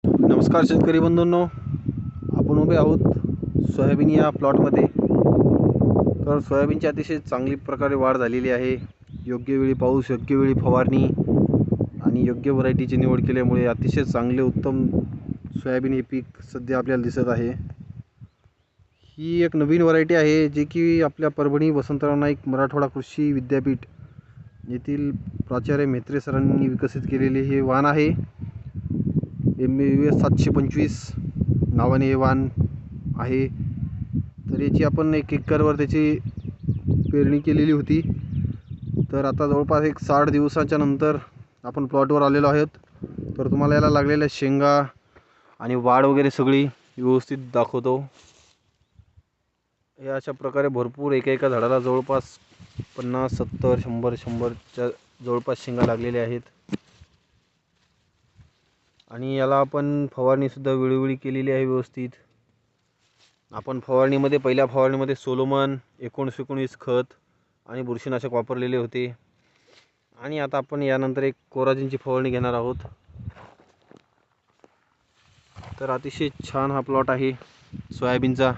नमस्कार शेतकरी बंधूंनो, आपण उभे आहोत सोयाबीन या प्लॉटमध्ये. तर सोयाबीनची अतिशय चांगली प्रकारे वाढ झालेली आहे. योग्य वेळी पाऊस, योग्य वेळी फवारणी आणि योग्य व्हरायटीची निवड केल्यामुळे अतिशय चांगले उत्तम सोयाबीन हे पीक सध्या आपल्याला दिसत आहे. ही एक नवीन व्हरायटी आहे जी की आपल्या परभणी वसंतराव नाईक मराठवाडा कृषी विद्यापीठ येथील प्राचार्य म्हेत्रे सरांनी विकसित केलेले हे वाण आहे. MAVS 725 नावाने हे वाण आहे. तर याची आपण 1 एकरवर त्याची पेरणी केलेली होती. तर आता जवळपास 60 दिवसाच्या नंतर आपण प्लॉटवर आलेलो आहोत. तर तुम्हाला याला लागलेल्या शेंगा आणि वाढ वगैरे सगळी व्यवस्थित दाखवतो. या अशा प्रकारे भरपूर एका झाडाला जवळपास 50, 70, 100च्या जवळपास शेंगा लागलेल्या आहेत. आणि याला आपण फवारणीसुद्धा वेळोवेळी केलेली आहे व्यवस्थित. आपण फवारणीमध्ये पहिल्या फवारणीमध्ये सोलोमन 19-19 खत आणि बुरशीनाशक वापरलेले होते. आणि आता आपण यानंतर एक कोराजिनची फवारणी घेणार आहोत. तर अतिशय छान हा प्लॉट आहे सोयाबीनचा.